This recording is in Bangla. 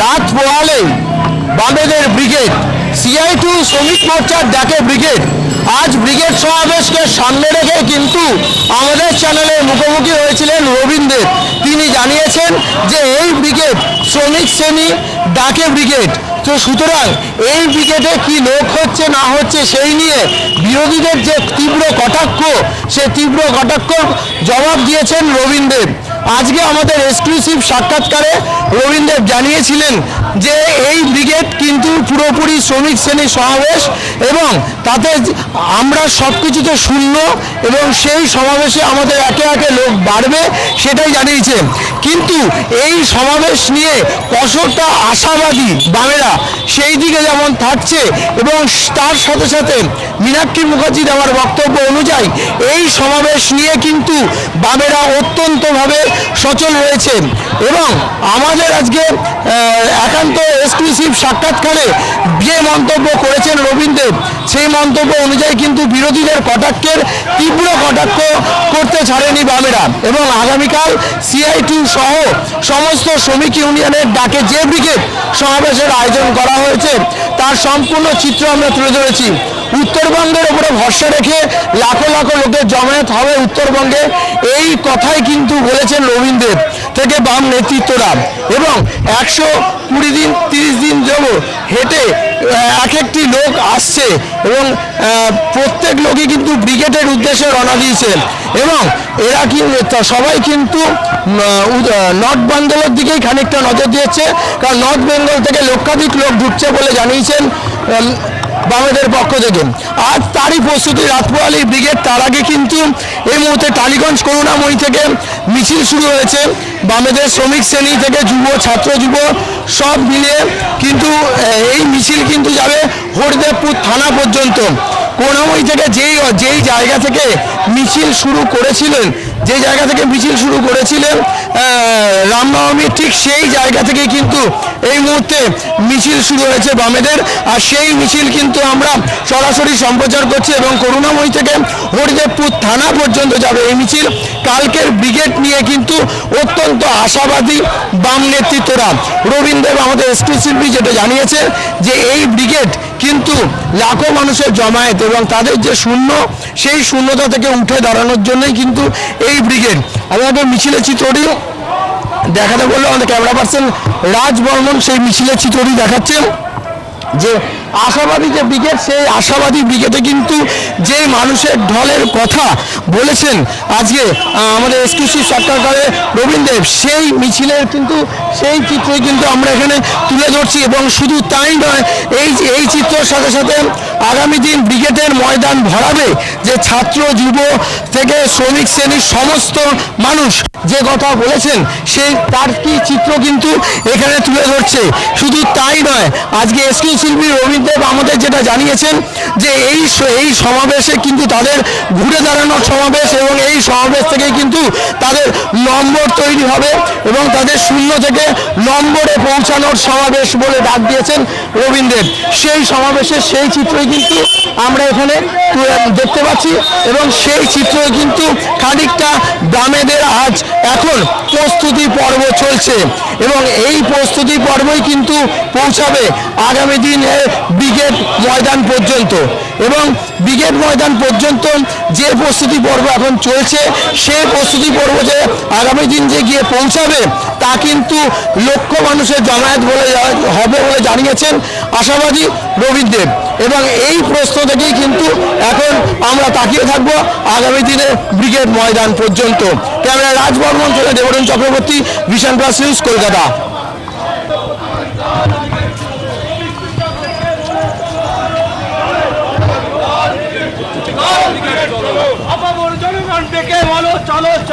রাত পোহালে বামেদের ব্রিগেড, CI2 শ্রমিক মোর্চার ডাকে ব্রিগেড আজ ব্রিগেড সমাবেশকে সামনে রেখে কিন্তু আমাদের চ্যানেলের মুখোমুখি হয়েছিলেন রবীন্দ্র। তিনি জানিয়েছেন যে এই ব্রিগেড শ্রমিক শ্রেণী ডাকে ব্রিগেড। তো সুতরাং এই ব্রিগেডে কি লোক হচ্ছে না হচ্ছে সেই নিয়ে বিরোধীদের যে তীব্র কটাক্ষ, সে তীব্র কটাক্ষর জবাব দিয়েছেন রবীন্দ্র। আজকে আমাদের এক্সক্লুসিভ সাক্ষাৎকারে রবীন্দ্র জানিয়েছিলেন যে এই ব্রিগেড কিন্তু পুরোপুরি শ্রমিক শ্রেণীর সমাবেশ এবং তাতে আমরা সব কিছুতে শূন্য এবং সেই সমাবেশে আমাদের একে একে লোক বাড়বে সেটাই জানিয়েছে। কিন্তু এই সমাবেশ নিয়ে কতটা আশাবাদী বামেরা সেই দিকে যেমন থাকছে এবং তার সাথে সাথে মীনাক্ষী মুখার্জি দেওয়ার বক্তব্য অনুযায়ী এই সমাবেশ নিয়ে কিন্তু বামেরা অত্যন্তভাবে সচল রয়েছে। এবং আমাদের আজকে একান্ত এক্সক্লুসিভ সাক্ষাৎকারে যে মন্তব্য করেছেন রবীন্দ্র, সেই মন্তব্য অনুযায়ী কিন্তু বিরোধীদের কটাক্ষের তীব্র কটাক্ষ করতে ছাড়েনি বামেরা এবং আগামীকাল CI2 সহ সমস্ত শ্রমিক ইউনিয়নের ডাকে যে ব্রিগেড সমাবেশের আয়োজন করা হয়েছে তার সম্পূর্ণ চিত্র আমরা তুলে ধরেছি। উত্তরবঙ্গের উপরে ভরসা রেখে লাখো লাখো লোকের জমায়েত হবে উত্তরবঙ্গে, এই কথাই কিন্তু বলেছেন রবীন্দ্র থেকে বাম নেতৃত্বরা। এবং 120 দিন 30 দিন যাব হেঁটে এক একটি লোক আসছে এবং প্রত্যেক লোকই কিন্তু ব্রিগেডের উদ্দেশ্যে রওনা দিয়েছেন এবং এরা সবাই কিন্তু নর্থ বেঙ্গলের দিকেই খানিকটা নজর দিয়েছে, কারণ নর্থ বেঙ্গল থেকে লক্ষাধিক লোক ঢুকছে বলে জানিয়েছেন বামেদের পক্ষ থেকে। আজ তারই প্রস্তুতি রাতপোহালি ব্রিগেড। তার আগে কিন্তু এই মুহূর্তে টালিগঞ্জ করুণাময়ী থেকে মিছিল শুরু হয়েছে বামেদের শ্রমিক শ্রেণী থেকে যুব ছাত্র যুব সব মিলিয়ে কিন্তু এই মিছিল কিন্তু যাবে হরিদেবপুর থানা পর্যন্ত। করুণাময়ী থেকে যেই জায়গা থেকে মিছিল শুরু করেছিলেন, যে জায়গা থেকে মিছিল শুরু করেছিলেন রামনবমীর ঠিক সেই জায়গা থেকে কিন্তু এই মুহূর্তে মিছিল শুরু হয়েছে বামেদের। আর সেই মিছিল কিন্তু আমরা সরাসরি সম্প্রচার করছি এবং করুণাময়ী থেকে হরিদেবপুর থানা পর্যন্ত যাবে এই মিছিল। কালকের ব্রিগেড নিয়ে কিন্তু অত্যন্ত আশাবাদী বাম নেতৃত্বরা। রবীন্দ্র আমাদের এক্সক্লুসিভলি যেটা জানিয়েছে যে এই ব্রিগেড কিন্তু লাখো মানুষের জমায়েত এবং তাদের যে শূন্য, সেই শূন্যতা থেকে উঠে দাঁড়ানোর জন্যই কিন্তু এই ব্রিগেড। আমাদের মিছিলের চিত্রটি দেখাতে বললো আমাদের ক্যামেরা পার্সন রাজ বর্মন, সেই মিছিলের চিত্রটি দেখাচ্ছেন যে আশাবাদী যে ব্রিগেড, সেই আশাবাদী ব্রিগেডে কিন্তু যে মানুষের ঢলের কথা বলেছেন আজকে আমাদের এক্সক্লুসিভ সাক্ষাৎকারে রবীন্দ্র, সেই মিছিলের কিন্তু সেই চিত্রই কিন্তু আমরা এখানে তুলে ধরছি। এবং শুধু তাই নয়, এই চিত্রের সাথে সাথে আগামী দিন ব্রিগেডের ময়দান ভরাবে যে ছাত্র যুব থেকে শ্রমিক শ্রেণীর সমস্ত মানুষ যে কথা বলেছেন সেই তার কি চিত্র কিন্তু এখানে তুলে ধরছে। শুধু তাই নয়, আজকে এক্সক্লুসিভলি রবীন্দ্র আমাদের যেটা জানিয়েছেন যে এই সমাবেশে কিন্তু তাদের ঘুরে দাঁড়ানোর সমাবেশ এবং এই সমাবেশ থেকে কিন্তু তাদের নম্বর তৈরি হবে এবং তাদের শূন্য থেকে নম্বরে পৌঁছানোর সমাবেশ বলে ডাক দিয়েছেন রবীন্দ্র। সেই সমাবেশের সেই চিত্রই কিন্তু আমরা এখানে দেখতে পাচ্ছি এবং সেই চিত্রই কিন্তু খানিকটা বামেদের আজ এখন প্রস্তুতি পর্ব চলছে এবং এই প্রস্তুতি পর্বই কিন্তু পৌঁছাবে আগামী দিনে ব্রিগেড ময়দান পর্যন্ত। এবং ব্রিগেড ময়দান পর্যন্ত যে প্রস্তুতি পর্ব এখন চলছে, সেই প্রস্তুতি পর্ব যে আগামী দিন যে গিয়ে পৌঁছাবে তা কিন্তু লক্ষ মানুষের জমায়েত হবে বলে জানিয়েছেন আশাবাদী রবীন্দ্র। এবং এই প্রশ্ন থেকেই কিন্তু এখন আমরা তাকিয়ে থাকবো আগামী দিনে ব্রিগেড ময়দান পর্যন্ত। ক্যামেরা রাজ বর্মন থেকে Debaran Chakraborty, Vision Plus News, Kolkata. জনগণ ডেকে বলো চলো।